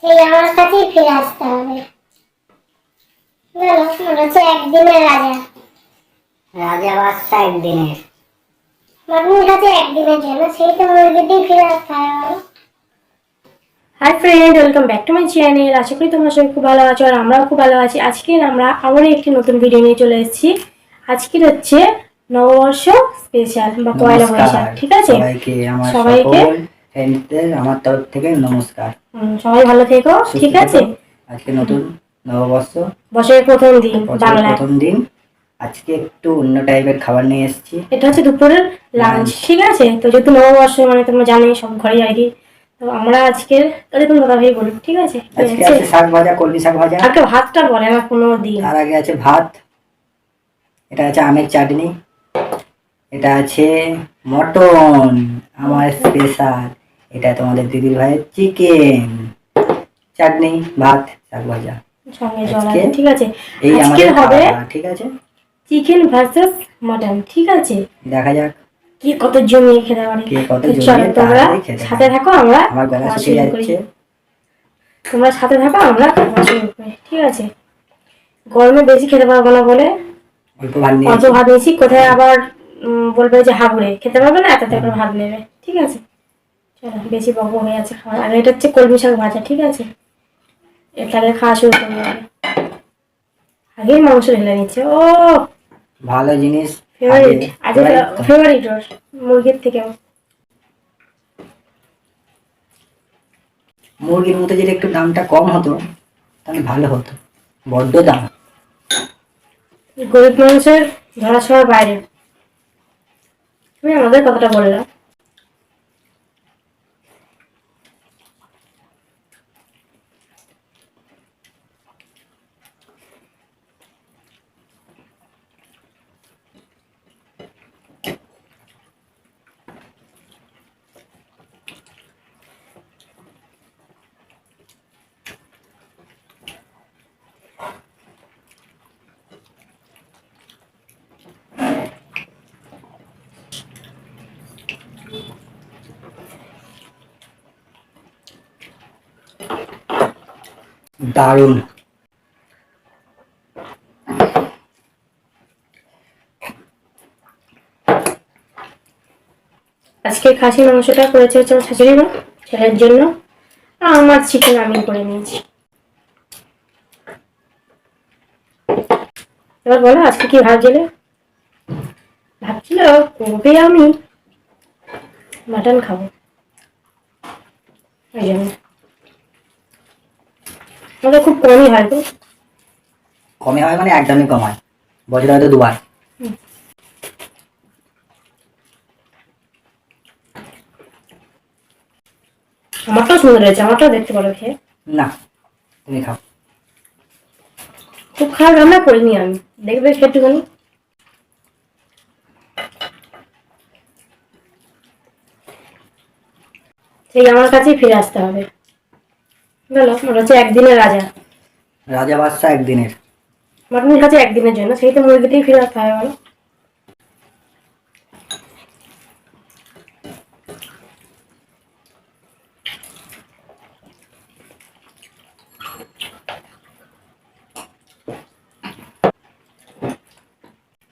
সেই আমার কাছেই ফিরে আসতে হবে। বলো, মনে হচ্ছে একদিনের রাজা। রাজা বাদশা একদিনের। মাটনের কাছে একদিনের জন্য, সেই তো মুরগিতেই ফিরে আসতে হবে। বলো। Hi friend, welcome back to my channel. আশা করি তোমরা সবাই খুব ভালো আছো আর আমরাও খুব ভালো আছি। আজকে আমরা আবার একটি নতুন ভিডিও নিয়ে চলে এসেছি। আজকের হচ্ছে নববর্ষ স্পেশাল বা পয়লা বৈশাখ। ঠিক আছে, সবাইকে আমার তরফ থেকে নমস্কার। সবাই ভালো থেকো। ঠিক আছে, আজকে নতুন নববর্ষ, বছরের প্রথম দিন, বাংলা প্রথম দিন। আজকে একটু অন্য টাইপের খাবার নিয়ে এসেছি। এটা হচ্ছে দুপুরের লাঞ্চ। ঠিক আছে, তো যেহেতু নববর্ষ মানে তোমরা জানোই সব ঘরে আর কি। তো আমরা আজকে তাহলে তুমি দাদা ভাই বলো। ঠিক আছে, আজকে আছে শাক ভাজা, কলমি শাক ভাজা। আজকে ভাতটা বলে না কোনো দিন। তার আগে আছে ভাত, এটা আছে আমের চাটনি, এটা আছে মটন আমার স্পেশাল, এটা তোমাদের দিদির ভাইয়ের চিকেন, চাটনি, ভাত, শাক ভাজা, সঙ্গে জল আছে। ঠিক আছে, এই আজকে আমাদের হবে খাওয়া। ঠিক আছে, চিকেন ভার্সেস মাটন। ঠিক আছে, দেখা যাক কি কত জমিয়ে খেতে পারি। কে কত তো চলো জমিয়ে তোমরা তাড়াতাড়ি খেতে সাথে পারে। থাকো, আমরা আমার গলা খাওয়া শুকিয়ে শুরু করি। যাচ্ছে। তোমরা সাথে থাকো, আমরা খাওয়া শুরু করি। ঠিক আছে, গরমে বেশি খেতে পারবো না বলে অল্প ভাত অল্প নিয়েছি। ভাত নিয়েছি। কোথায় আবার বলবে যে হাবুড়ে খেতে পারবে না, এত করে ভাত নেবে। ঠিক আছে, চলো বেশি বকবক হয়ে আছে খাওয়া। আর এটা হচ্ছে কলমি শাক ভাজা। ঠিক আছে, তাহলে খাওয়া শুরু করবো। আগেই মাংস ঢেলে নিচ্ছে। ও ভালো জিনিস, ফেভারিট, আজকে ফেভারিট ওর মুরগির থেকে। মুরগির মধ্যে যদি একটু দামটা কম হতো তাহলে ভালো হতো, বড্ড দাম। গরিব মানুষের ধরাছোঁয়ার বাইরে। তুমি আমাদের কথাটা বললাম। দারুণ। আজকে খাসি মাংসটা করেছে হচ্ছে আমার শাশুড়ি মা ছেলের জন্য, আর আমার চিকেন আমি করে নিয়েছি। এবার বলো আজকে কি ভাবছিলে? ভাবছিল কবে আমি মাটন খাবো, ওই জন্য। আমাদের খুব কমই হয় তো। কমে হয় মানে একদমই কম হয়, বছরে হয়তো দুবার। আমারটাও সুন্দর হয়েছে, আমারটাও দেখতে পারো খেয়ে। না, তুমি খাও। খুব খারাপ রান্না করিনি আমি, দেখবে একটুখানি। সেই আমার কাছেই ফিরে আসতে হবে। বলো, ওটা হচ্ছে একদিনের রাজা। রাজা বাদশা একদিনের। মাটনের কাছে একদিনের জন্য, সেই তো মুরগিতেই ফিরে আসতে হবে। বলো,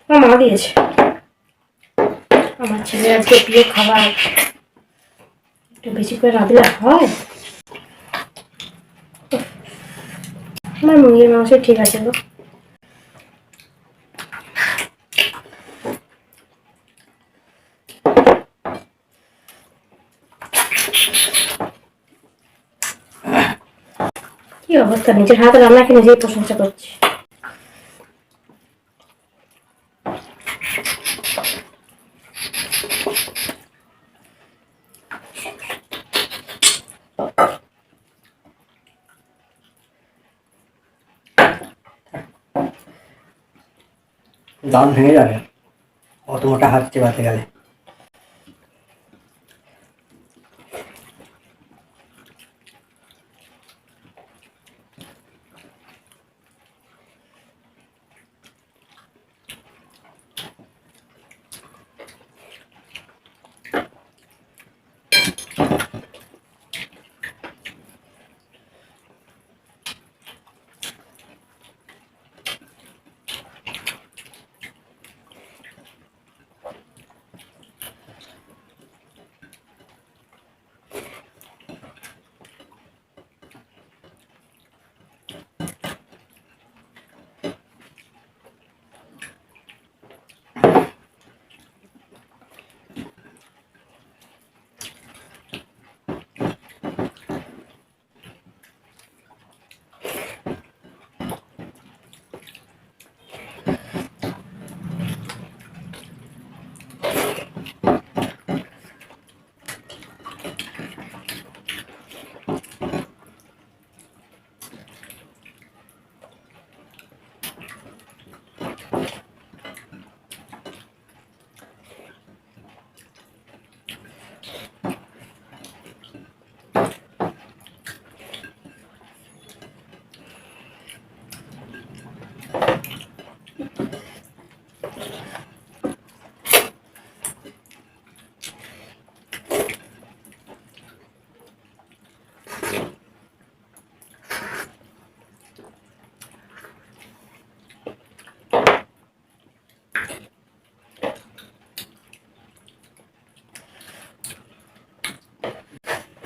আমার মা দিয়েছে, আমার ছেলে আজকে প্রিয় খাবার। একটু বেশি করে রাঁধলে হয়। আমার মুরগির মাংস ঠিক আছে গো। কি অবস্থা, নিজের হাতে রান্নাকে নিজেই প্রশংসা করছি। দাম ভেঙে যাবে অত মোটা হাত চেবাতে গেলে।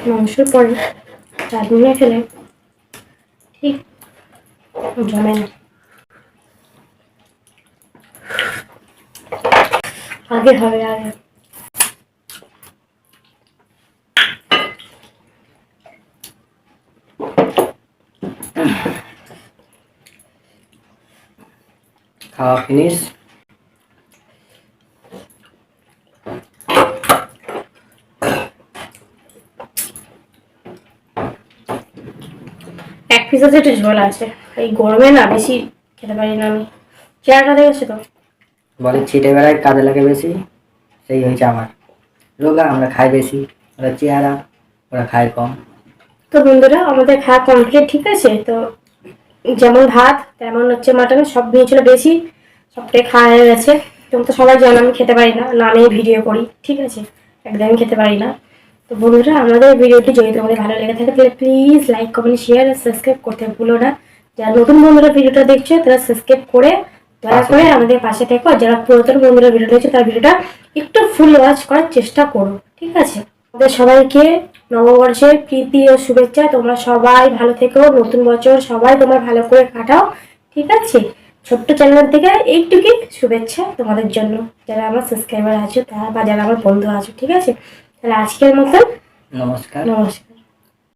মাংসের পরে চাটনি খেলে ঠিক জমে না। আগে হবে আগে। খাওয়া ফিনিশ। এক পিস আছে, একটু ঝোল আছে। এই গরমে না বেশি খেতে পারি না আমি। চেহারাটা দেখেছো তো? বলে ছিটে বেড়ায় কাজে লাগে বেশি, সেই হয়েছে আমার। রোগা, আমরা খাই বেশি, ওরা চেহারা, ওরা খায় কম। তো বন্ধুরা, আমাদের খাওয়া কমপ্লিট, ঠিক আছে? তো যেমন ভাত তেমন হচ্ছে মাটন, সব নিয়েছিল বেশি, সবটাই খাওয়া হয়ে গেছে। তুমি তো সবাই জানো আমি খেতে পারি না, না আমি ভিডিও করি, ঠিক আছে? একদমই খেতে পারি না। তো বন্ধুরা, আমাদের ভিডিওটি যদি তোমাদের ভালো লেগে থাকে তাহলে প্লিজ লাইক কমেন্ট শেয়ার আর সাবস্ক্রাইব করতে ভুলো না। যারা নতুন বন্ধুরা ভিডিওটা দেখছো তারা সাবস্ক্রাইব করে দয়া করে আমাদের পাশে থেকো। যারা পুরাতন বন্ধুরা ভিডিও দেখছো তার ভিডিওটা একটু ফুল ওয়াচ করার চেষ্টা করো, ঠিক আছে? আমাদের সবাইকে নববর্ষের প্রীতি ও শুভেচ্ছা। তোমরা সবাই ভালো থেকো, নতুন বছর সবাই তোমরা ভালো করে কাটাও, ঠিক আছে? ছোট্ট চ্যানেল থেকে এইটুকুই শুভেচ্ছা তোমাদের জন্য, যারা আমার সাবস্ক্রাইবার আছো তারা বা যারা আমার বন্ধু আছো, ঠিক আছে? তাহলে আজকের মতন নমস্কার। নমস্কার।